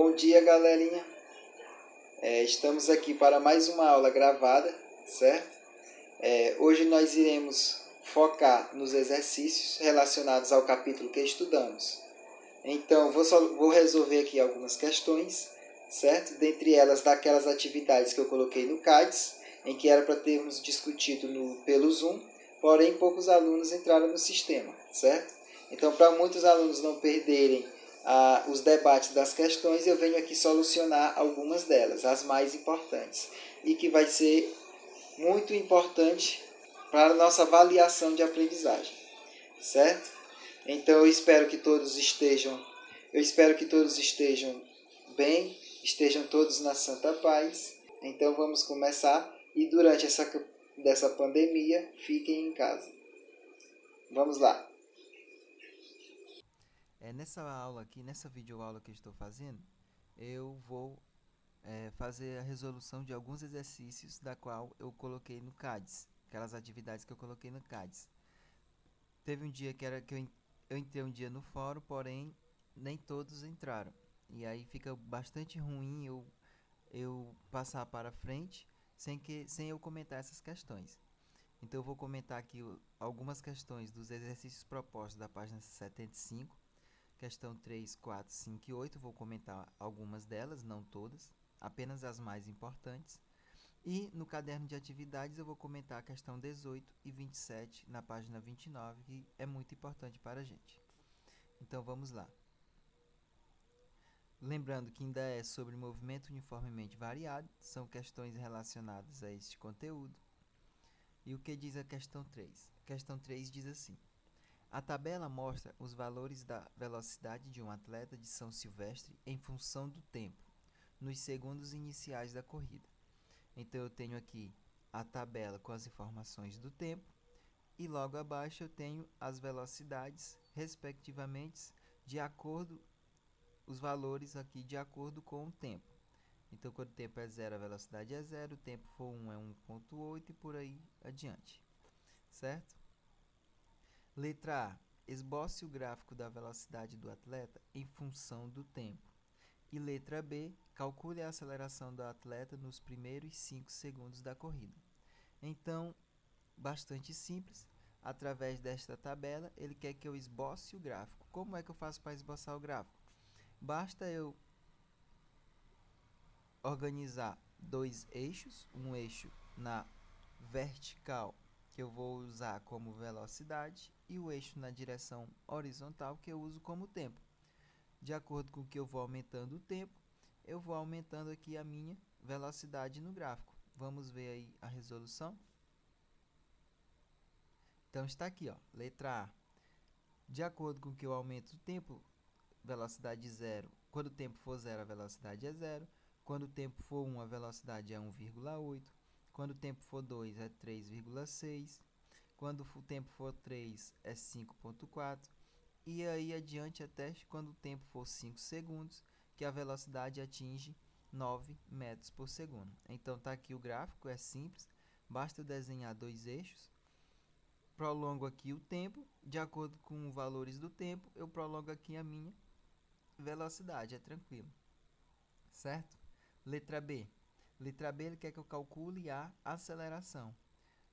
Bom dia, galerinha. Estamos aqui para mais uma aula gravada, certo? Hoje nós iremos focar nos exercícios relacionados ao capítulo que estudamos. Então, vou resolver aqui algumas questões, certo? Dentre elas, daquelas atividades que eu coloquei no CADES, em que era para termos discutido pelo Zoom, porém poucos alunos entraram no sistema, certo? Então, para muitos alunos não perderem os debates das questões, eu venho aqui solucionar algumas delas, as mais importantes, e que vai ser muito importante para a nossa avaliação de aprendizagem, certo? Então eu espero que todos estejam bem, estejam todos na santa paz. Então vamos começar, e durante dessa pandemia, fiquem em casa. Vamos lá. Nessa aula aqui, nessa videoaula que eu estou fazendo, eu vou fazer a resolução de alguns exercícios da qual eu coloquei no CADES, aquelas atividades que eu coloquei no CADES. Teve um dia que eu entrei um dia no fórum, porém nem todos entraram. E aí fica bastante ruim eu passar para frente sem eu comentar essas questões. Então eu vou comentar aqui algumas questões dos exercícios propostos da página 75. Questão 3, 4, 5 e 8, vou comentar algumas delas, não todas, apenas as mais importantes. E no caderno de atividades eu vou comentar a questão 18 e 27 na página 29, que é muito importante para a gente. Então vamos lá. Lembrando que ainda é sobre movimento uniformemente variado, são questões relacionadas a este conteúdo. E o que diz a questão 3? A questão 3 diz assim: a tabela mostra os valores da velocidade de um atleta de São Silvestre em função do tempo, nos segundos iniciais da corrida. Então eu tenho aqui a tabela com as informações do tempo e logo abaixo eu tenho as velocidades, respectivamente, os valores aqui de acordo com o tempo. Então quando o tempo é 0, a velocidade é 0, o tempo for 1 é 1,8 e por aí adiante. Certo? Letra A. Esboce o gráfico da velocidade do atleta em função do tempo. E letra B. Calcule a aceleração do atleta nos primeiros 5 segundos da corrida. Então, bastante simples. Através desta tabela, ele quer que eu esboce o gráfico. Como é que eu faço para esboçar o gráfico? Basta eu organizar dois eixos, um eixo na vertical, que eu vou usar como velocidade, e o eixo na direção horizontal, que eu uso como tempo. De acordo com que eu vou aumentando o tempo, eu vou aumentando aqui a minha velocidade no gráfico. Vamos ver aí a resolução? Então está aqui, ó, letra A. De acordo com que eu aumento o tempo, velocidade 0. Quando o tempo for 0, a velocidade é 0. Quando o tempo for 1, a velocidade é 1,8. Quando o tempo for 2, é 3,6. Quando o tempo for 3, é 5,4. E aí adiante até quando o tempo for 5 segundos, que a velocidade atinge 9 metros por segundo. Então está aqui o gráfico, é simples. Basta eu desenhar dois eixos. Prolongo aqui o tempo. De acordo com os valores do tempo, eu prolongo aqui a minha velocidade, é tranquilo. Certo? Letra B. Letra B, ele quer que eu calcule a aceleração.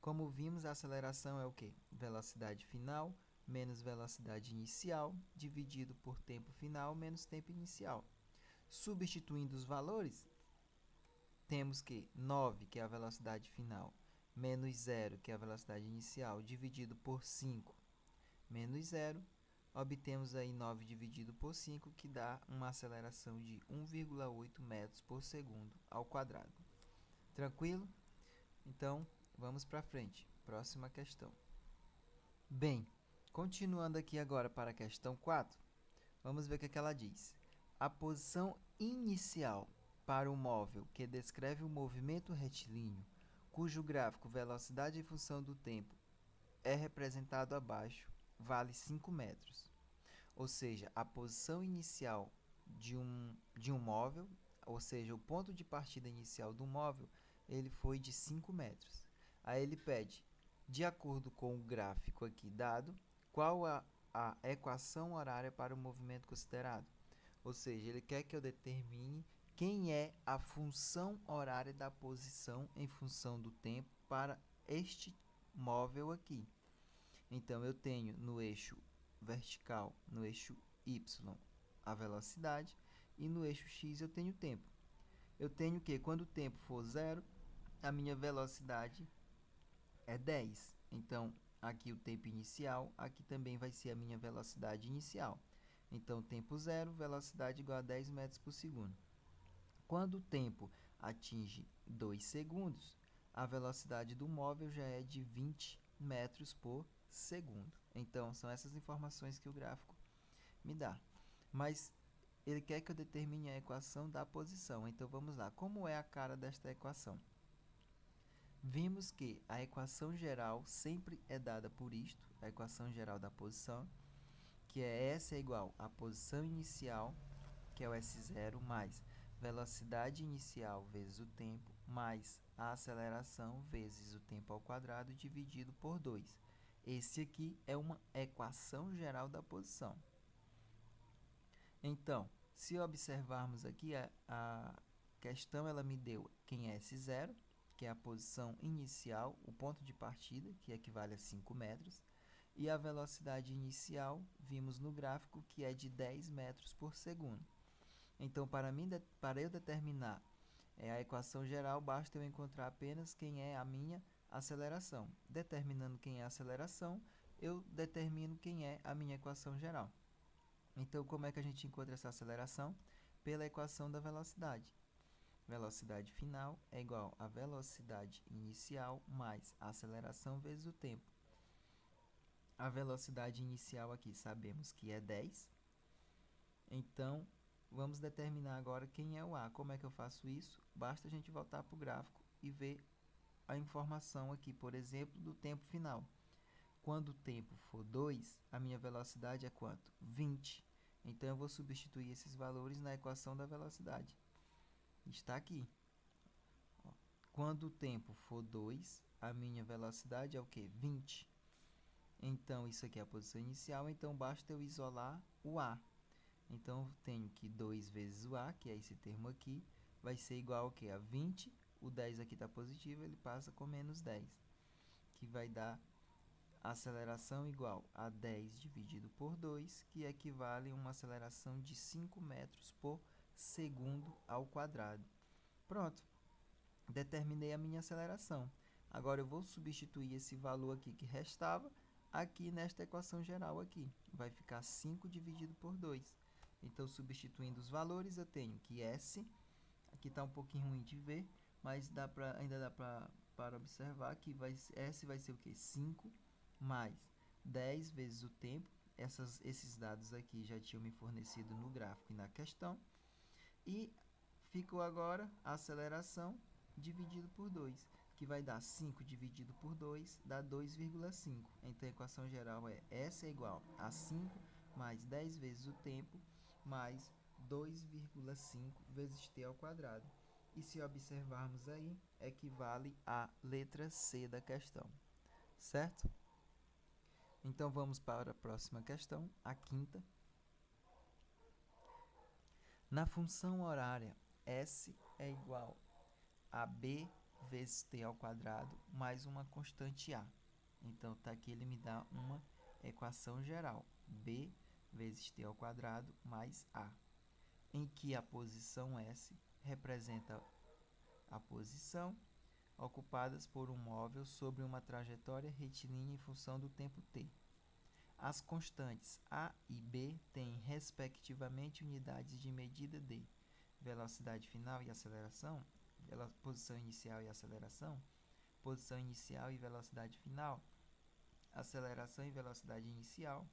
Como vimos, a aceleração é o quê? Velocidade final menos velocidade inicial, dividido por tempo final menos tempo inicial. Substituindo os valores, temos que 9, que é a velocidade final, menos 0, que é a velocidade inicial, dividido por 5, menos 0, obtemos aí 9 dividido por 5, que dá uma aceleração de 1,8 metros por segundo ao quadrado. Tranquilo? Então, vamos para frente. Próxima questão. Bem, continuando aqui agora para a questão 4, vamos ver o que ela diz. A posição inicial para o móvel que descreve o movimento retilíneo, cujo gráfico velocidade em função do tempo é representado abaixo, vale 5 metros. Ou seja, a posição inicial de um móvel, ou seja, o ponto de partida inicial do móvel, ele foi de 5 metros. Aí ele pede, de acordo com o gráfico aqui dado, qual a equação horária para o movimento considerado. Ou seja, ele quer que eu determine quem é a função horária da posição em função do tempo para este móvel aqui. Então, eu tenho no eixo vertical, no eixo y, a velocidade, e no eixo x eu tenho o tempo. Eu tenho que, quando o tempo for zero, a minha velocidade é 10. Então, aqui o tempo inicial, aqui também vai ser a minha velocidade inicial. Então, tempo zero, velocidade igual a 10 metros por segundo. Quando o tempo atinge 2 segundos, a velocidade do móvel já é de 20 metros por segundo. Então, são essas informações que o gráfico me dá. Mas ele quer que eu determine a equação da posição. Então, vamos lá. Como é a cara desta equação? Vimos que a equação geral sempre é dada por isto, a equação geral da posição, que é S é igual à posição inicial, que é o S0, mais velocidade inicial vezes o tempo, mais a aceleração vezes o tempo ao quadrado dividido por 2. Esse aqui é uma equação geral da posição. Então, se observarmos aqui, a questão ela me deu quem é S0, que é a posição inicial, o ponto de partida, que equivale a 5 metros, e a velocidade inicial, vimos no gráfico, que é de 10 metros por segundo. Então, para eu determinar a equação geral, basta eu encontrar apenas quem é a minha aceleração. Determinando quem é a aceleração, eu determino quem é a minha equação geral. Então, como é que a gente encontra essa aceleração? Pela equação da velocidade. Velocidade final é igual a velocidade inicial mais a aceleração vezes o tempo. A velocidade inicial aqui sabemos que é 10. Então, vamos determinar agora quem é o A. Como é que eu faço isso? Basta a gente voltar para o gráfico e ver a informação aqui, por exemplo, do tempo final. Quando o tempo for 2, a minha velocidade é quanto? 20. Então, eu vou substituir esses valores na equação da velocidade. Está aqui. Quando o tempo for 2, a minha velocidade é o quê? 20. Então, isso aqui é a posição inicial, então basta eu isolar o A. Então, eu tenho que 2 vezes o A, que é esse termo aqui, vai ser igual ao quê? A 20. O 10 aqui está positivo, ele passa com menos 10, que vai dar a aceleração igual a 10 dividido por 2, que equivale a uma aceleração de 5 metros por segundo ao quadrado. Pronto. Determinei a minha aceleração. Agora, eu vou substituir esse valor aqui que restava aqui nesta equação geral aqui. Vai ficar 5 dividido por 2. Então, substituindo os valores, eu tenho que S, aqui está um pouquinho ruim de ver, mas ainda dá para observar que S vai ser o quê? 5 mais 10 vezes o tempo. Esses dados aqui já tinham me fornecido no gráfico e na questão. E ficou agora a aceleração dividido por 2, que vai dar 5 dividido por 2, dá 2,5. Então, a equação geral é S é igual a 5 mais 10 vezes o tempo, mais 2,5 vezes t ao quadrado. E se observarmos aí, equivale à letra C da questão, certo? Então, vamos para a próxima questão, a quinta. Na função horária, S é igual a B vezes t ao quadrado mais uma constante A. Então, tá aqui ele me dá uma equação geral, B vezes t ao quadrado mais A, em que a posição S representa a posição ocupadas por um móvel sobre uma trajetória retilínea em função do tempo t. As constantes A e B têm, respectivamente, unidades de medida de velocidade final e aceleração, posição inicial e aceleração, posição inicial e velocidade final, aceleração e velocidade inicial,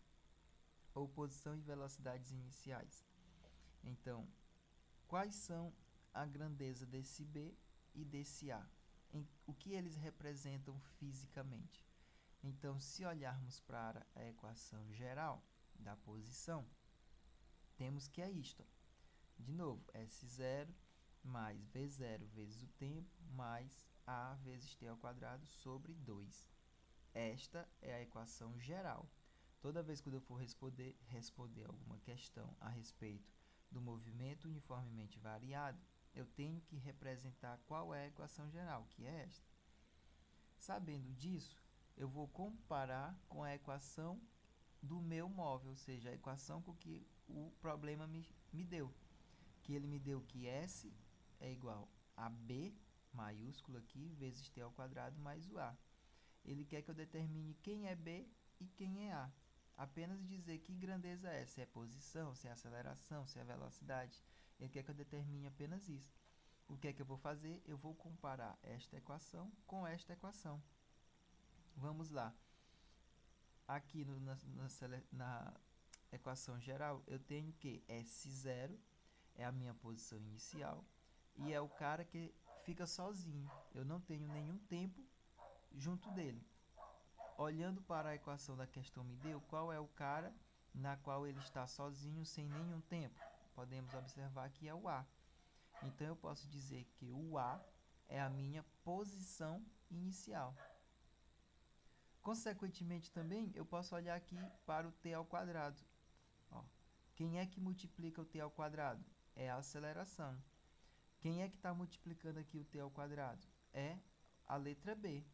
ou posição e velocidades iniciais. Então, quais são a grandeza desse B e desse A? O que eles representam fisicamente? Então, se olharmos para a equação geral da posição, temos que é isto. De novo, S0 mais V0 vezes o tempo, mais A vezes t ao quadrado sobre 2. Esta é a equação geral. Toda vez que eu for responder alguma questão a respeito do movimento uniformemente variado, eu tenho que representar qual é a equação geral, que é esta. Sabendo disso, eu vou comparar com a equação do meu móvel, ou seja, a equação com que o problema me deu. Que ele me deu que S é igual a B, maiúsculo aqui, vezes T ao quadrado mais o A. Ele quer que eu determine quem é B e quem é A. Apenas dizer que grandeza é, se é posição, se é aceleração, se é velocidade. Ele quer que eu determine apenas isso. O que é que eu vou fazer? Eu vou comparar esta equação com esta equação. Vamos lá. Aqui na equação geral, eu tenho que S0 é a minha posição inicial e é o cara que fica sozinho. Eu não tenho nenhum tempo junto dele. Olhando para a equação da questão me deu, qual é o cara na qual ele está sozinho sem nenhum tempo? Podemos observar que é o A. Então, eu posso dizer que o A é a minha posição inicial. Consequentemente, também, eu posso olhar aqui para o t ao quadrado. Ó, quem é que multiplica o t ao quadrado? É a aceleração. Quem é que está multiplicando aqui o t ao quadrado? É a letra B.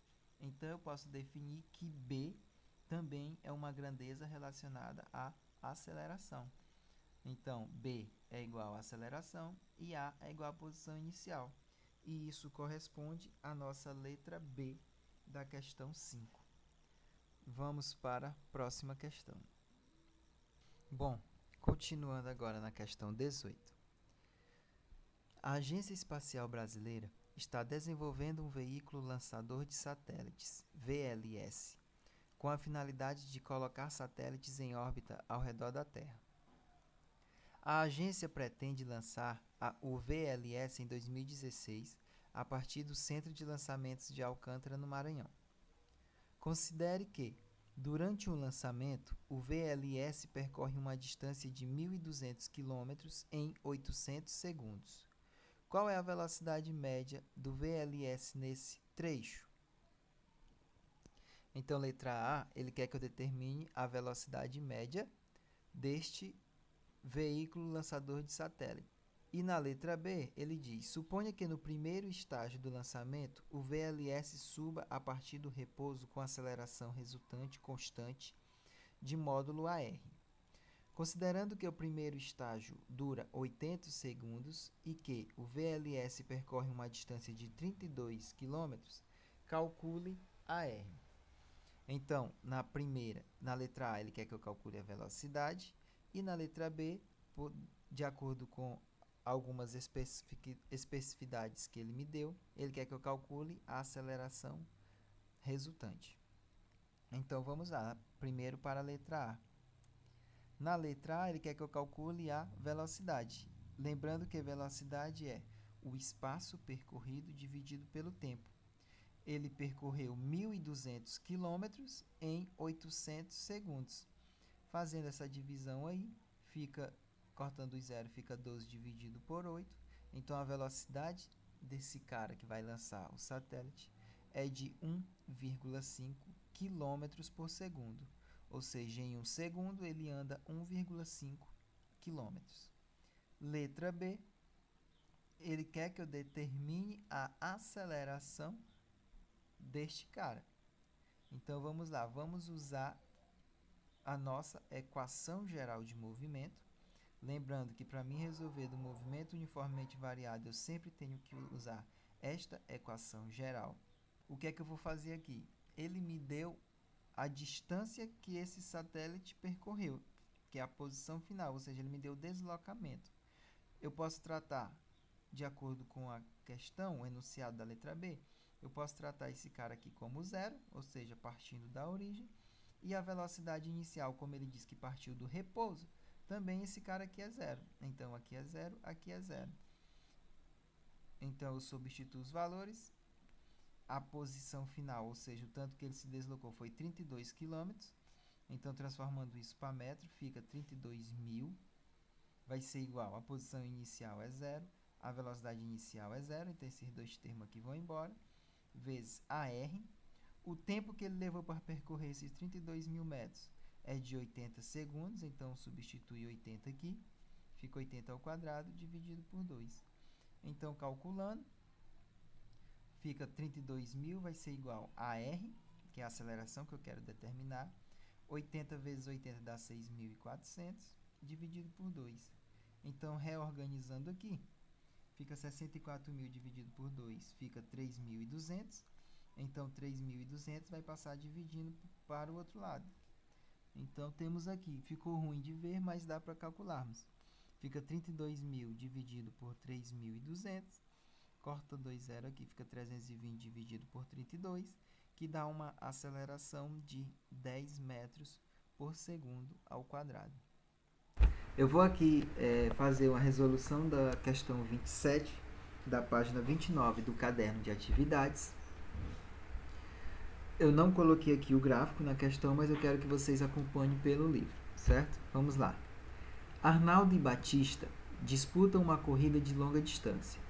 Então, eu posso definir que B também é uma grandeza relacionada à aceleração. Então, B é igual à aceleração e A é igual à posição inicial. E isso corresponde à nossa letra B da questão 5. Vamos para a próxima questão. Bom, continuando agora na questão 18. A Agência Espacial Brasileira está desenvolvendo um veículo lançador de satélites, VLS, com a finalidade de colocar satélites em órbita ao redor da Terra. A agência pretende lançar o VLS em 2016, a partir do Centro de Lançamentos de Alcântara, no Maranhão. Considere que, durante o lançamento, o VLS percorre uma distância de 1.200 km em 800 segundos. Qual é a velocidade média do VLS nesse trecho? Então, letra A, ele quer que eu determine a velocidade média deste veículo lançador de satélite. E na letra B, ele diz: suponha que no primeiro estágio do lançamento, o VLS suba a partir do repouso com aceleração resultante constante de módulo AR. Considerando que o primeiro estágio dura 80 segundos e que o VLS percorre uma distância de 32 km, calcule AR. Então, na letra A, ele quer que eu calcule a velocidade, e na letra B, de acordo com algumas especificidades que ele me deu, ele quer que eu calcule a aceleração resultante. Então, vamos lá. Primeiro para a letra A. Na letra A, ele quer que eu calcule a velocidade. Lembrando que velocidade é o espaço percorrido dividido pelo tempo. Ele percorreu 1.200 km em 800 segundos. Fazendo essa divisão aí, cortando o zero, fica 12 dividido por 8. Então, a velocidade desse cara que vai lançar o satélite é de 1,5 km por segundo. Ou seja, em um segundo ele anda 1,5 km. Letra B, ele quer que eu determine a aceleração deste cara. Então, vamos lá, vamos usar a nossa equação geral de movimento. Lembrando que para mim resolver do movimento uniformemente variado, eu sempre tenho que usar esta equação geral. O que é que eu vou fazer aqui? Ele me deu a distância que esse satélite percorreu, que é a posição final, ou seja, ele me deu o deslocamento. Eu posso tratar, de acordo com a questão, o enunciado da letra B, eu posso tratar esse cara aqui como zero, ou seja, partindo da origem, e a velocidade inicial, como ele diz que partiu do repouso, também esse cara aqui é zero. Então, aqui é zero, aqui é zero. Então, eu substituo os valores. A posição final, ou seja, o tanto que ele se deslocou, foi 32 km. Então, transformando isso para metro, fica 32.000. Vai ser igual, a posição inicial é zero, a velocidade inicial é zero, então esses dois termos aqui vão embora, vezes AR. O tempo que ele levou para percorrer esses 32.000 metros é de 80 segundos, então substitui 80 aqui. fica 80 ao quadrado dividido por 2. Então, calculando, fica 32.000 vai ser igual a R, que é a aceleração que eu quero determinar. 80 vezes 80 dá 6.400, dividido por 2. Então, reorganizando aqui, fica 64.000 dividido por 2, fica 3.200. Então, 3.200 vai passar dividindo para o outro lado. Então, temos aqui, ficou ruim de ver, mas dá para calcularmos. Fica 32.000 dividido por 3.200. Corta 2 zero aqui, fica 320 dividido por 32, que dá uma aceleração de 10 metros por segundo ao quadrado. Eu vou aqui fazer uma resolução da questão 27, da página 29 do caderno de atividades. Eu não coloquei aqui o gráfico na questão, mas eu quero que vocês acompanhem pelo livro, certo? Vamos lá. Arnaldo e Batista disputam uma corrida de longa distância.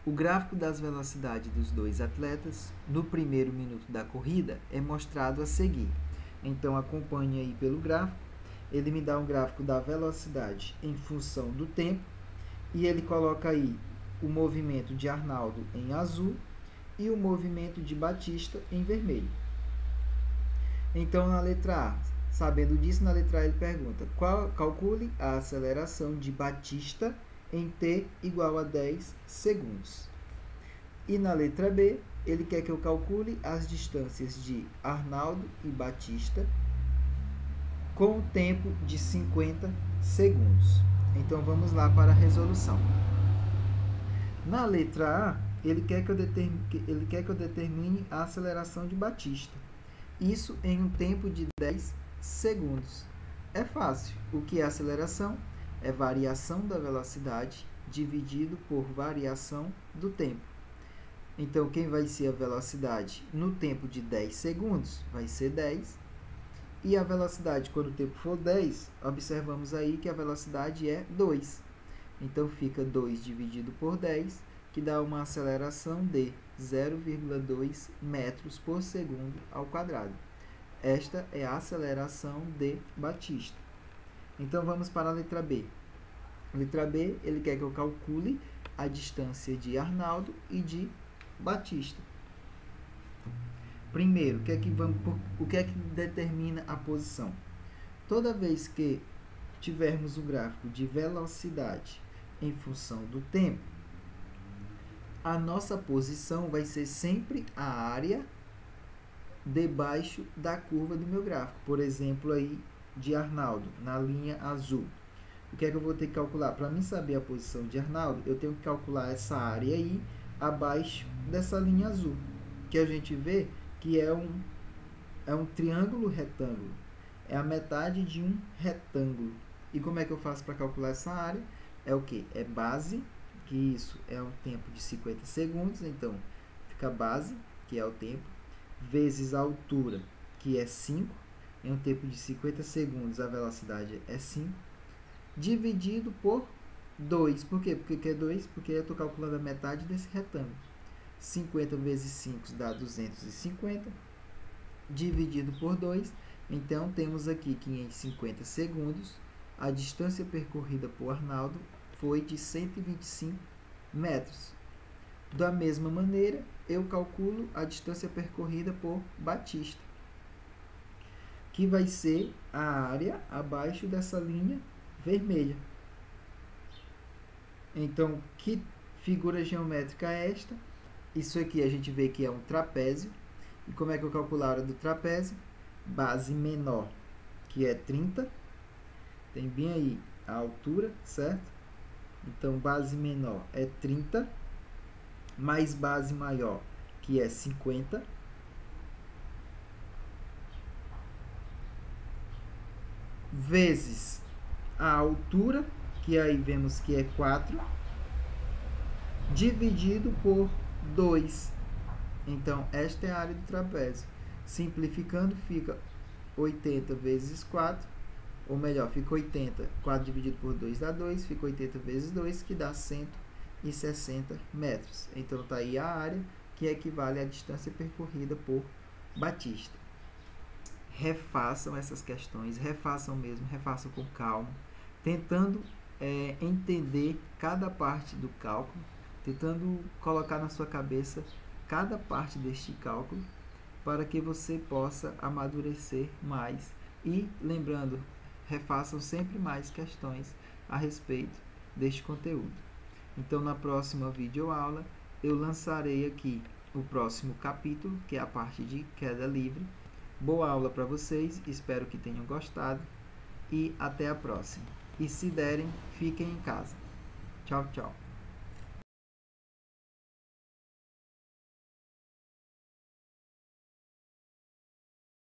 O gráfico das velocidades dos dois atletas no primeiro minuto da corrida é mostrado a seguir. Então, acompanhe aí pelo gráfico. Ele me dá um gráfico da velocidade em função do tempo e ele coloca aí o movimento de Arnaldo em azul e o movimento de Batista em vermelho. Então, na letra A, sabendo disso, na letra A ele pergunta: calcule a aceleração de Batista em t igual a 10 segundos. E na letra B, ele quer que eu calcule as distâncias de Arnaldo e Batista com o tempo de 50 segundos. Então, vamos lá para a resolução. Na letra A, ele quer que eu determine a aceleração de Batista. Isso em um tempo de 10 segundos. É fácil. O que é aceleração? É variação da velocidade dividido por variação do tempo. Então, quem vai ser a velocidade no tempo de 10 segundos? Vai ser 10. E a velocidade, quando o tempo for 10, observamos aí que a velocidade é 2. Então, fica 2 dividido por 10, que dá uma aceleração de 0,2 metros por segundo ao quadrado. Esta é a aceleração de Batista. Então, vamos para a letra B. Letra B, ele quer que eu calcule a distância de Arnaldo e de Batista. Primeiro, o que é que determina a posição? Toda vez que tivermos um gráfico de velocidade em função do tempo, a nossa posição vai ser sempre a área debaixo da curva do meu gráfico. Por exemplo, aí de Arnaldo, na linha azul. O que é que eu vou ter que calcular? Para mim saber a posição de Arnaldo, eu tenho que calcular essa área aí abaixo dessa linha azul, que a gente vê que é um triângulo retângulo. É a metade de um retângulo. E como é que eu faço para calcular essa área? É o quê? É base, que isso é um tempo de 50 segundos, então fica base, que é o tempo, vezes a altura, que é 5, em um tempo de 50 segundos a velocidade é 5, dividido por 2. Por quê? Por que é 2? Porque eu estou calculando a metade desse retângulo. 50 vezes 5 dá 250, dividido por 2. Então, temos aqui que em 50 segundos, a distância percorrida por Arnaldo foi de 125 metros. Da mesma maneira, eu calculo a distância percorrida por Batista, que vai ser a área abaixo dessa linha vermelha. Então, que figura geométrica é esta? Isso aqui a gente vê que é um trapézio. E como é que eu calculo a área do trapézio? Base menor, que é 30. Tem bem aí a altura, certo? Então, base menor é 30, mais base maior, que é 50. Vezes a altura, que aí vemos que é 4, dividido por 2. Então, esta é a área do trapézio. Simplificando, fica 80 vezes 4, ou melhor, fica 80. 4 dividido por 2 dá 2, fica 80 vezes 2, que dá 160 metros. Então, está aí a área, que equivale à distância percorrida por Batista. Refaçam essas questões, refaçam mesmo, refaçam com calma, tentando entender cada parte do cálculo, tentando colocar na sua cabeça cada parte deste cálculo, para que você possa amadurecer mais. E lembrando, refaçam sempre mais questões a respeito deste conteúdo. Então, na próxima videoaula, eu lançarei aqui o próximo capítulo, que é a parte de queda livre. Boa aula para vocês, espero que tenham gostado e até a próxima. E se derem, fiquem em casa. Tchau, tchau.